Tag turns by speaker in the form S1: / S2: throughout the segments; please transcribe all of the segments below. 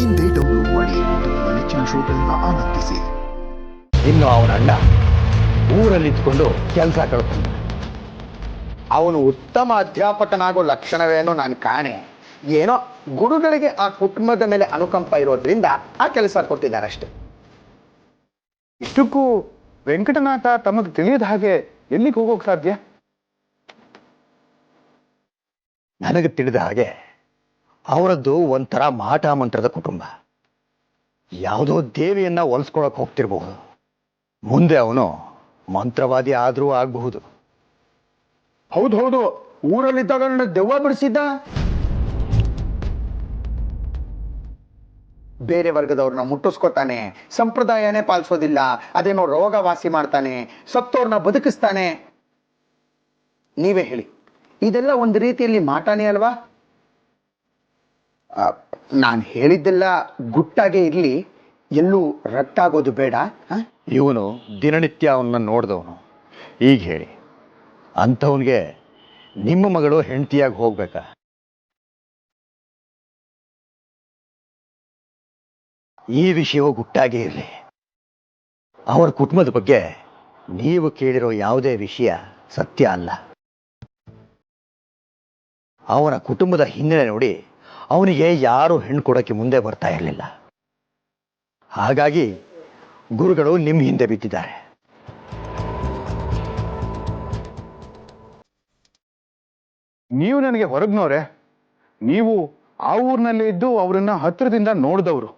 S1: ಇಂದೇ ಡೌನ್ಲೋಡ್ ಮಾಡಿ ನಿಮ್ಮ ನೆಚ್ಚಿನ ಶೋಗಳನ್ನ ಆನಂದಿಸಿ.
S2: ಇನ್ನು ಅವನ ಅಣ್ಣ ಊರಲ್ಲಿದ್ದುಕೊಂಡು ಕೆಲಸ ಕಳ್ಕೊಂಡು ಅವನು ಉತ್ತಮ ಅಧ್ಯಾಪಕನಾಗೋ ಲಕ್ಷಣವೇನೋ ನಾನು ಕಾಣೆ. ಏನೋ ಗುರುಗಳಿಗೆ ಆ ಕುಟುಂಬದ ಮೇಲೆ ಅನುಕಂಪ ಇರೋದ್ರಿಂದ ಆ ಕೆಲಸ ಕೊಟ್ಟಿದ್ದಾರೆ ಅಷ್ಟೆ.
S3: ಇಷ್ಟಕ್ಕೂ ವೆಂಕಟನಾಥ ತಮಗೆ ತಿಳಿಯದ ಹಾಗೆ ಎಲ್ಲಿಗೆ ಹೋಗೋಕೆ ಸಾಧ್ಯ?
S2: ನನಗೆ ತಿಳಿದ ಹಾಗೆ ಅವರದ್ದು ಒಂಥರ ಮಾಟ ಮಂತ್ರದ ಕುಟುಂಬ. ಯಾವುದೋ ದೇವಿಯನ್ನ ಒಲಿಸ್ಕೊಳಕ್ ಹೋಗ್ತಿರ್ಬಹುದು. ಮುಂದೆ ಅವನು ಮಂತ್ರವಾದಿ ಆದ್ರೂ ಆಗಬಹುದು.
S3: ಹೌದು, ಊರಲ್ಲಿದ್ದಾಗ ನನ್ನ ದೆವ್ವ ಬಿಡಿಸಿದ್ದ.
S2: ಬೇರೆ ವರ್ಗದವ್ರನ್ನ ಮುಟ್ಟಿಸ್ಕೊತಾನೆ, ಸಂಪ್ರದಾಯನೇ ಪಾಲಿಸೋದಿಲ್ಲ, ಅದೇನೋ ರೋಗ ವಾಸಿ ಮಾಡ್ತಾನೆ, ಸತ್ತೋರ್ನ ಬದುಕಿಸ್ತಾನೆ. ನೀವೇ ಹೇಳಿ, ಇದೆಲ್ಲ ಒಂದು ರೀತಿಯಲ್ಲಿ ಮಾಟನೇ ಅಲ್ವಾ? ನಾನು ಹೇಳಿದ್ದೆಲ್ಲ ಗುಟ್ಟಾಗೆ ಇರಲಿ, ಎಲ್ಲೂ ರಟ್ಟಾಗೋದು ಬೇಡ. ಇವನು ದಿನನಿತ್ಯ ಅವನ್ನ ನೋಡಿದವನು. ಈಗ ಹೇಳಿ, ಅಂಥವನಿಗೆ ನಿಮ್ಮ ಮಗಳು ಹೆಂಡತಿಯಾಗಿ ಹೋಗ್ಬೇಕಾ? ಈ ವಿಷಯವು ಗುಟ್ಟಾಗಿ ಇರಲಿ. ಅವರ ಕುಟುಂಬದ ಬಗ್ಗೆ ನೀವು ಕೇಳಿರೋ ಯಾವುದೇ ವಿಷಯ ಸತ್ಯ ಅಲ್ಲ. ಅವನ ಕುಟುಂಬದ ಹಿನ್ನೆಲೆ ನೋಡಿ ಅವನಿಗೆ ಯಾರು ಹೆಣ್ಣು ಕೊಡೋಕ್ಕೆ ಮುಂದೆ ಬರ್ತಾ ಇರಲಿಲ್ಲ. ಹಾಗಾಗಿ ಗುರುಗಳು ನಿಮ್ಮ ಹಿಂದೆ ಬಿದ್ದಿದ್ದಾರೆ.
S3: ನೀವು ನನಗೆ ಹೊರಗ್ನೋರೆ. ನೀವು ಆ ಊರಿನಲ್ಲಿ ಇದ್ದು ಅವರನ್ನ ಹತ್ತಿರದಿಂದ ನೋಡಿದವರು.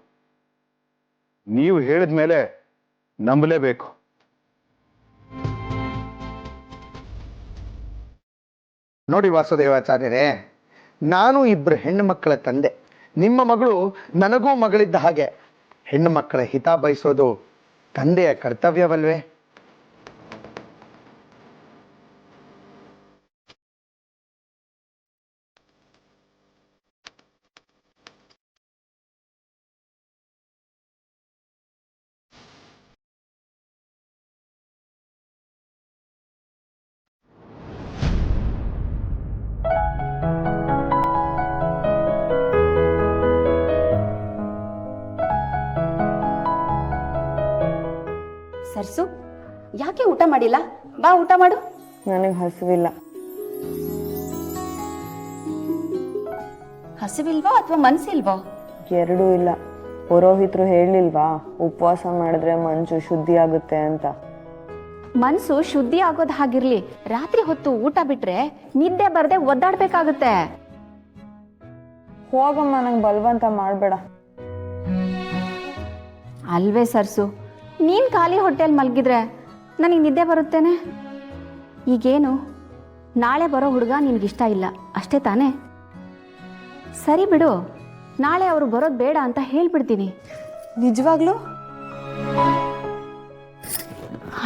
S3: ನೀವು ಹೇಳಿದ ಮೇಲೆ ನಂಬಲೇಬೇಕು.
S2: ನೋಡಿ ವಾಸುದೇವಾಚಾರ್ಯರೇ, ನಾನು ಇಬ್ಬರು ಹೆಣ್ಣು ಮಕ್ಕಳ ತಂದೆ. ನಿಮ್ಮ ಮಗಳು ನನಗೂ ಮಗಳಿದ್ದ ಹಾಗೆ. ಹೆಣ್ಣು ಮಕ್ಕಳ ಹಿತ ಬಯಸೋದು ತಂದೆಯ ಕರ್ತವ್ಯವಲ್ವೇ?
S4: ಸರ್ಸು, ಯಾಕೆ ಊಟ ಮಾಡಿಲ್ಲ? ಬಾ ಊಟ ಮಾಡು.
S5: ನನಗೆ ಹಸಿವಿಲ್ಲ.
S4: ಹಸಿವಿಲ್ವೋ ಅಥವಾ ಮನ್ಸಿಲ್ವೋ?
S5: ಎರಡೂ ಇಲ್ಲ. ಪುರೋಹಿತರು ಹೇಳಲಿಲ್ವಾ ಉಪವಾಸ ಮಾಡಿದ್ರೆ ಮನ್ಸು ಶುದ್ಧಿ ಆಗುತ್ತೆ ಅಂತ?
S4: ಮನ್ಸು ಶುದ್ಧಿ ಆಗೋದು ಹಾಗಿರ್ಲಿ, ರಾತ್ರಿ ಹೊತ್ತು ಊಟ ಬಿಟ್ರೆ ನಿದ್ದೆ ಬರದೆ ಒದ್ದಾಡ್ಬೇಕಾಗುತ್ತೆ.
S5: ಹೋಗಮ್ಮ, ನಂಗೆ ಬಲವಂತ ಮಾಡಬೇಡ.
S4: ಅಲ್ವೇ ಸರ್ಸು, ನೀನ್ ಖಾಲಿ ಹೊಟ್ಟೆಲ್ ಮಲಗಿದ್ರೆ ನನಗೆ ನಿದ್ದೆ ಬರುತ್ತೇನೆ? ಈಗೇನು, ನಾಳೆ ಬರೋ ಹುಡುಗ ನಿನ್ಗಿಷ್ಟ ಇಲ್ಲ ಅಷ್ಟೇ ತಾನೇ? ಸರಿ ಬಿಡು, ನಾಳೆ ಅವರು ಬರೋದು ಬೇಡ ಅಂತ ಹೇಳ್ಬಿಡ್ತೀನಿ.
S5: ನಿಜವಾಗ್ಲೂ?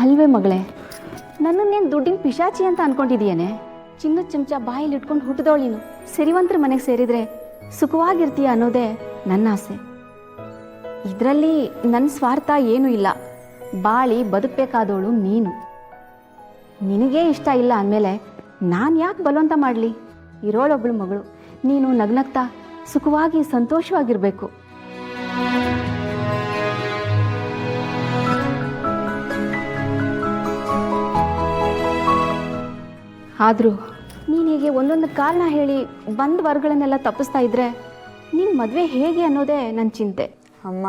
S4: ಅಲ್ವೇ ಮಗಳೇ, ನನ್ನನ್ನೇನು ದುಡ್ಡಿನ ಪಿಶಾಚಿ ಅಂತ ಅನ್ಕೊಂಡಿದೀಯೇನೆ? ಚಿನ್ನದ ಚಮಚ ಬಾಯಲ್ಲಿ ಇಟ್ಕೊಂಡು ಹುಟ್ಟಿದವಳಿನು ಸಿರಿವಂತರ ಮನೆಗೆ ಸೇರಿದ್ರೆ ಸುಖವಾಗಿರ್ತೀಯ ಅನ್ನೋದೇ ನನ್ನ ಆಸೆ. ಇದರಲ್ಲಿ ನನ್ನ ಸ್ವಾರ್ಥ ಏನೂ ಇಲ್ಲ. ಬಾಳಿ ಬದುಕಬೇಕಾದವಳು ನೀನು. ನಿನಗೇ ಇಷ್ಟ ಇಲ್ಲ ಅಂದಮೇಲೆ ನಾನು ಯಾಕೆ ಬಲವಂತ ಮಾಡಲಿ? ಇರೋಳೊಬ್ಳು ಮಗಳು, ನೀನು ನಗ್ನಗ್ತಾ ಸುಖವಾಗಿ ಸಂತೋಷವಾಗಿರಬೇಕು. ಆದರೂ ನೀನು ಹೀಗೆ ಒಂದೊಂದು ಕಾರಣ ಹೇಳಿ ಬಂದ ವರ್ಗಗಳನ್ನೆಲ್ಲ ತಪ್ಪಿಸ್ತಾ ಇದ್ರೆ ನಿನ್ನ ಮದುವೆ ಹೇಗೆ ಅನ್ನೋದೇ ನನ್ನ ಚಿಂತೆ.
S5: ಅಮ್ಮ,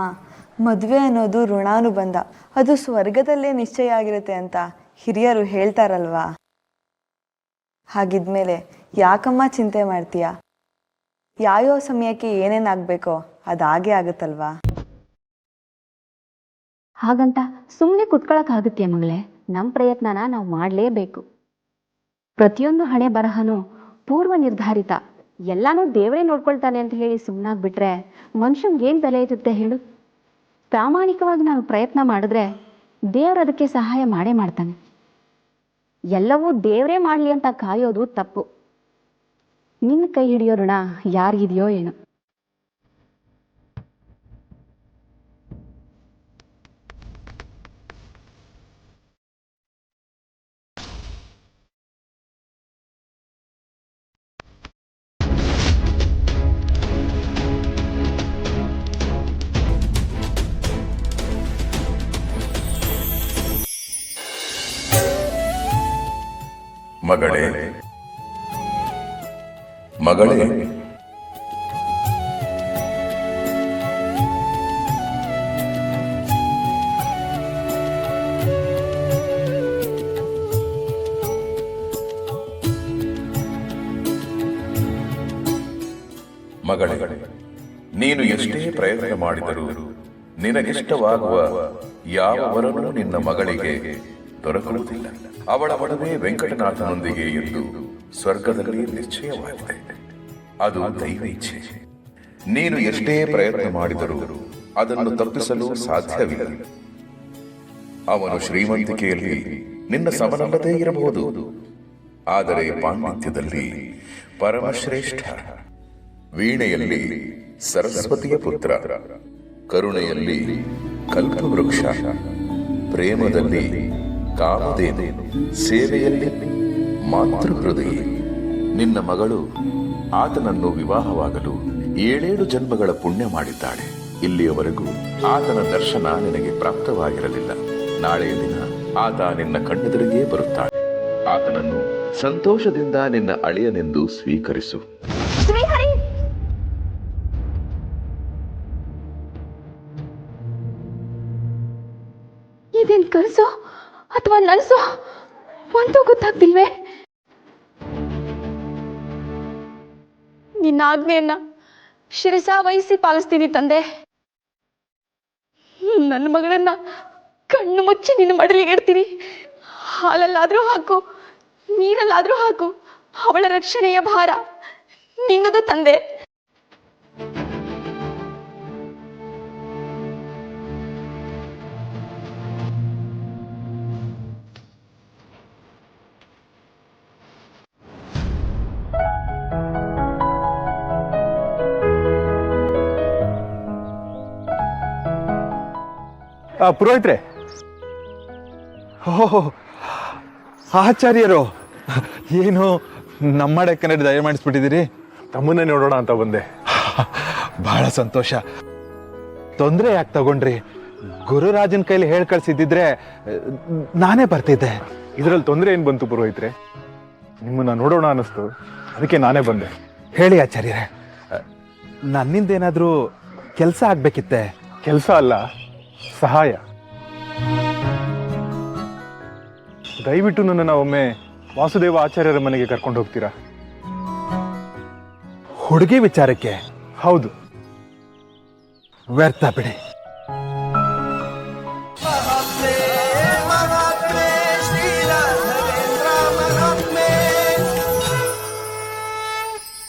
S5: ಮದುವೆ ಅನ್ನೋದು ಋಣಾನುಬಂಧ, ಅದು ಸ್ವರ್ಗದಲ್ಲೇ ನಿಶ್ಚಯ ಆಗಿರುತ್ತೆ ಅಂತ ಹಿರಿಯರು ಹೇಳ್ತಾರಲ್ವಾ? ಹಾಗಿದ್ಮೇಲೆ ಯಾಕಮ್ಮ ಚಿಂತೆ ಮಾಡ್ತೀಯ? ಯಾವ್ಯಾವ ಸಮಯಕ್ಕೆ ಏನೇನಾಗಬೇಕೋ ಅದಾಗೇ ಆಗುತ್ತಲ್ವಾ?
S4: ಹಾಗಂತ ಸುಮ್ಮನೆ ಕುತ್ಕೊಳ್ಳೋಕ್ಕಾಗುತ್ತೆ ಮಗಳೇ? ನಮ್ಮ ಪ್ರಯತ್ನನ ನಾವು ಮಾಡಲೇಬೇಕು. ಪ್ರತಿಯೊಂದು ಹಣೆ ಬರಹನೂ ಪೂರ್ವ ನಿರ್ಧಾರಿತ. ಎಲ್ಲನೂ ದೇವರೇ ನೋಡ್ಕೊಳ್ತಾನೆ ಅಂತ ಹೇಳಿ ಸುಮ್ಮನಾಗ್ಬಿಟ್ರೆ ಮನುಷ್ಯಂಗೇನು ಬೆಲೆ ಇರುತ್ತೆ ಹೇಳು? ಪ್ರಾಮಾಣಿಕವಾಗಿ ನಾವು ಪ್ರಯತ್ನ ಮಾಡಿದ್ರೆ ದೇವರು ಅದಕ್ಕೆ ಸಹಾಯ ಮಾಡೇ ಮಾಡ್ತಾನೆ. ಎಲ್ಲವೂ ದೇವರೇ ಮಾಡಲಿ ಅಂತ ಕಾಯೋದು ತಪ್ಪು. ನಿನ್ನ ಕೈ ಹಿಡಿಯೋ ಋಣ ಯಾರಿಗಿದೆಯೋ ಏನೋ.
S6: ಮಗಳೇ ಮಗಳೇ ಮಗಳೇ, ನೀನು ಎಷ್ಟೇ ಪ್ರಯತ್ನ ಮಾಡಿದರೂ ನಿನಗಿಷ್ಟವಾಗುವ ಯಾವ ವರನೂ ನಿನ್ನ ಮಗಳಿಗೆ ದೊರಕುವುದಿಲ್ಲ. ಅವಳ ಒಡವೆ ವೆಂಕಟನಾಥನೊಂದಿಗೆ ಎಂದು ಸ್ವರ್ಗದಲ್ಲಿ ನಿಶ್ಚಯವಾಗಿದೆ. ಅದು ದೈವ ಇಚ್ಛೆ. ನೀನು ಎಷ್ಟೇ ಪ್ರಯತ್ನ ಮಾಡಿದರೂ ಅದನ್ನು ತಪ್ಪಿಸಲು ಸಾಧ್ಯವಿಲ್ಲ. ಅವನು ಶ್ರೀಮಂತಿಕೆಯಲ್ಲಿ ನಿನ್ನ ಸಮನಲ್ಲದೇ ಇರಬಹುದು, ಆದರೆ ಪಾಂಡಿತ್ಯದಲ್ಲಿ ಪರಮಶ್ರೇಷ್ಠ. ವೀಣೆಯಲ್ಲಿ ಸರಸ್ವತಿಯ ಪುತ್ರ, ಕರುಣೆಯಲ್ಲಿ ಕಲ್ಪವೃಕ್ಷ, ಪ್ರೇಮದಲ್ಲಿ ಕಾಮಧೇನು, ಸೇವೆಯಲ್ಲಿ ಮಾತೃಹೃದಯ. ನಿನ್ನ ಮಗಳು ಆತನನ್ನು ವಿವಾಹವಾಗಲು 7 ಜನ್ಮಗಳ ಪುಣ್ಯ ಮಾಡಿದ್ದಾಳೆ. ಇಲ್ಲಿಯವರೆಗೂ ಆತನ ದರ್ಶನ ನಿನಗೆ ಪ್ರಾಪ್ತವಾಗಿರಲಿಲ್ಲ. ನಾಳೆಯ ದಿನ ಆತ ನಿನ್ನ ಕಣ್ಣೆದುರಿಗೆ ಬರುತ್ತಾಳೆ. ಆತನನ್ನು ಸಂತೋಷದಿಂದ ನಿನ್ನ ಅಳಿಯನೆಂದು ಸ್ವೀಕರಿಸು.
S4: ಇದೇನ್ ಕನಸೋ ಅಥವಾ ನನಸೋ ಒಂದು ಗೊತ್ತಾಗ್ತಿಲ್ವೇ? ನಿನ್ನ ಆಜ್ಞೆಯನ್ನ ಶಿರಸಾ ವಹಿಸಿ ಪಾಲಿಸ್ತೀನಿ ತಂದೆ. ನನ್ನ ಮಗಳನ್ನ ಕಣ್ಣು ಮುಚ್ಚಿ ನಿನ್ನ ಮಡಲಿಗೆ ಇಡ್ತೀನಿ. ಹಾಲಲ್ಲಾದ್ರೂ ಹಾಕು, ನೀರಲ್ಲಾದ್ರೂ ಹಾಕು, ಅವಳ ರಕ್ಷಣೆಯ ಭಾರ ನಿನ್ನದು ತಂದೆ.
S3: ಪುರೋಹಿತ್ರೆ, ಓಹೋ ಆಚಾರ್ಯರು, ಏನು ನಮ್ಮ ಕನ್ನಡ ದಯ ಮಾಡಿಸ್ಬಿಟ್ಟಿದ್ದೀರಿ?
S7: ತಮ್ಮನ್ನೇ ನೋಡೋಣ ಅಂತ ಬಂದೆ.
S3: ಬಹಳ ಸಂತೋಷ. ತೊಂದರೆ ಯಾಕೆ ತಗೊಂಡ್ರಿ? ಗುರುರಾಜನ ಕೈಲಿ ಹೇಳಿ ಕಳ್ಸಿದ್ದಿದ್ರೆ ನಾನೇ ಬರ್ತಿದ್ದೆ.
S7: ಇದರಲ್ಲಿ ತೊಂದರೆ ಏನು ಬಂತು ಪುರೋಹಿತ್ರೆ? ನಿಮ್ಮನ್ನ ನೋಡೋಣ ಅನ್ನಿಸ್ತು, ಅದಕ್ಕೆ ನಾನೇ ಬಂದೆ.
S3: ಹೇಳಿ ಆಚಾರ್ಯರೇ, ನನ್ನಿಂದೇನಾದರೂ ಕೆಲಸ ಆಗ್ಬೇಕಿತ್ತೆ?
S7: ಕೆಲಸ ಅಲ್ಲ, ಸಹಾಯ. ದಯವಿಟ್ಟು ನನ್ನನ್ನು ಒಮ್ಮೆ ವಾಸುದೇವ ಆಚಾರ್ಯರ ಮನೆಗೆ ಕರ್ಕೊಂಡು ಹೋಗ್ತೀರಾ?
S3: ಹುಡುಗಿ ವಿಚಾರಕ್ಕೆ?
S7: ಹೌದು.
S3: ವ್ಯರ್ಥ ಬಿಡಿ.